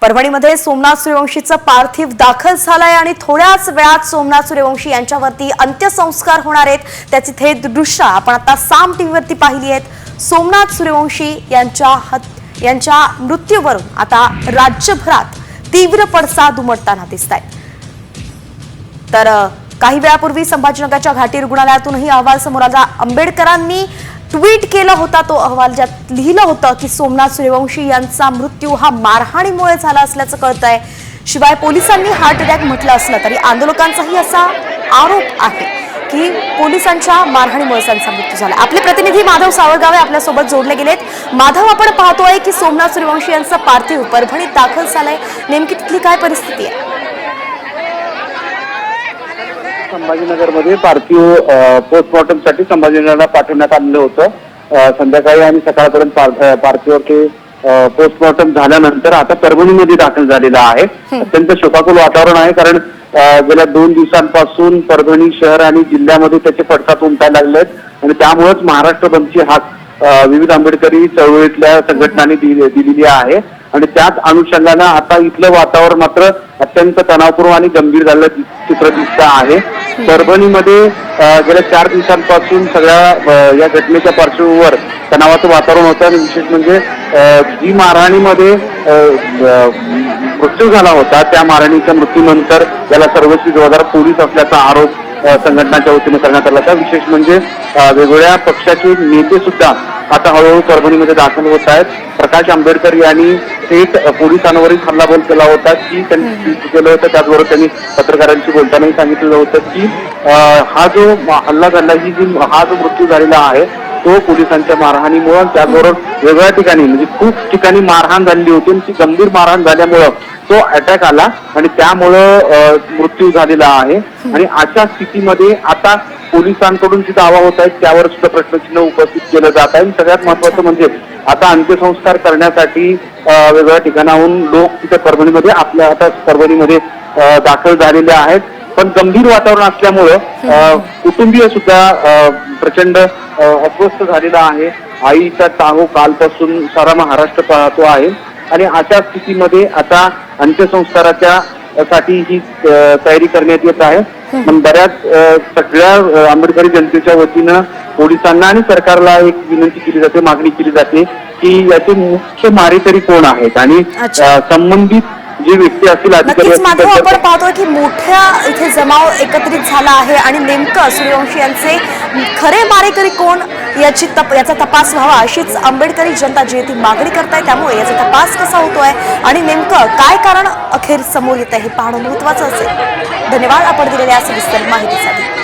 परभणीमध्ये सोमनाथ सूर्यवंशीचं पार्थिव दाखल झालंय आणि थोड्याच वेळात सोमनाथ सूर्यवंशी यांच्यावरती अंत्यसंस्कार होणार आहेत। त्याची थेट दृश्य आपण आता साम टीव्हीवरती पाहिली आहेत। सोमनाथ सूर्यवंशी यांच्या मृत्यूवरून आता राज्यभरात तीव्र पडसाद उमटताना दिसतायत। तर काही वेळापूर्वी संभाजीनगरच्या घाटी रुग्णालयातूनही अहवाल समोर आला। आंबेडकरांनी ट्वीट केला होता तो अहवाल, ज्यात लिहिलं होतं की सोमनाथ सूर्यवंशी यांचा मृत्यू हा मारहाणीमुळे झाला असल्याचं कळतंय। शिवाय पोलिसांनी हार्ट अटॅक म्हटलं असलं तरी आंदोलकांचाही असा आरोप आहे की पोलिसांच्या मारहाणीमुळे त्यांचा मृत्यू झाला। आपले प्रतिनिधी माधव सावळगावे आपल्या सोबत जोडले गेलेत। माधव, आपण पाहतोय की सोमनाथ सूर्यवंशी यांचा पार्थिव परभणीत दाखल झालाय, नेमकी तिथली काय परिस्थिती आहे? संभाजीनगरमध्ये पार्थिव पोस्टमॉर्टमसाठी संभाजीनगरला पाठवण्यात आलेलं होतं। संध्याकाळी आणि सकाळपर्यंत पार्थिवाचे पोस्टमॉर्टम झाल्यानंतर आता परभणीमध्ये दाखल झालेला आहे। अत्यंत शोकाकुल वातावरण आहे, कारण गेल्या 2 दिवसांपासून परभणी शहर आणि जिल्ह्यामध्ये त्याचे पडसाद उमटायला लागले आहेत आणि त्यामुळेच महाराष्ट्र बंदची हाक विविध आंबेडकरी चळवळीतल्या संघटनांनी दिलेली आहे आणि त्याच अनुषंगानं आता इथलं वातावरण मात्र अत्यंत तणावपूर्ण आणि गंभीर झालेलं चित्र दिसतं आहे। परभणीमध्ये गेल्या 4 दिवसांपासून सगळ्या या घटनेच्या पार्श्वभूमीवर तणावाचं वातावरण होतं आणि विशेष म्हणजे जी मारहाणीमध्ये मृत्यू झाला होता त्या मारहाणीच्या मृत्यूनंतर याला सर्वस्वी जबाबदार पोलीस असल्याचा आरोप संघटनांच्या वतीने करण्यात आला होता। विशेष म्हणजे वेगवेगळ्या पक्षाचे नेते सुद्धा आता हळूहळू परभणीमध्ये दाखल होत आहेत। प्रकाश आंबेडकर यांनी थेट पोलिसांवरील हल्लाबोल केला होता की त्यांनी केलं होतं। त्याचबरोबर त्यांनी पत्रकारांशी बोलतानाही सांगितलेलं होतं की हा जो हल्ला झाला हा जो मृत्यू झालेला आहे तो पोलिसांच्या मारहाणीमुळे, त्याचबरोबर वेगवेगळ्या ठिकाणी म्हणजे खूप ठिकाणी मारहाण झालेली होती आणि ती गंभीर मारहाण झाल्यामुळं तो अटॅक आला आणि त्यामुळं मृत्यू झालेला आहे। आणि अशा स्थितीमध्ये आता पोलिसांकडून जी दावा होत आहेत त्यावर सुद्धा प्रश्नचिन्ह उपस्थित केलं जात आहे। सगळ्यात महत्वाचं म्हणजे आता अंत्यसंस्कार करण्यासाठी वेगवेगळ्या ठिकाणाहून लोक तिथे परभणीमध्ये आता परभणीमध्ये दाखल झालेले आहेत। पण गंभीर वातावरण असल्यामुळं कुटुंबीय सुद्धा प्रचंड अस्वस्थ झालेला आहे। आईचा चाहू कालपासून सारा महाराष्ट्र पाहतो आहे आणि अशा स्थितीमध्ये आता अंत्यसंस्काराच्या साठी ही तयारी करण्यात येत आहे। पण बऱ्याच सगळ्या आंबेडकरी जनतेच्या वतीनं पोलिसांना आणि सरकारला एक विनंती केली जाते, मागणी केली जाते की याचे मुख्य मारेकरी कोण आहेत आणि संबंधित जे व्यक्ती असतील अधिकारी असतील। आपण पाहतोय की मोठ्या इथे जमाव एकत्रित झाला आहे आणि नेमकं सूर्यवंशी यांचे खरे मारेकरी कोण याचा तपास व्हावा अशीच आंबेडकरी जनता जी ती मागणी करताय। त्यामुळे याचा तपास कसा होतोय आणि नेमकं काय कारण अखेर समोर येत आहे हे पाहणं महत्वाचं असेल। धन्यवाद आपण दिलेल्या सविस्तर माहितीसाठी।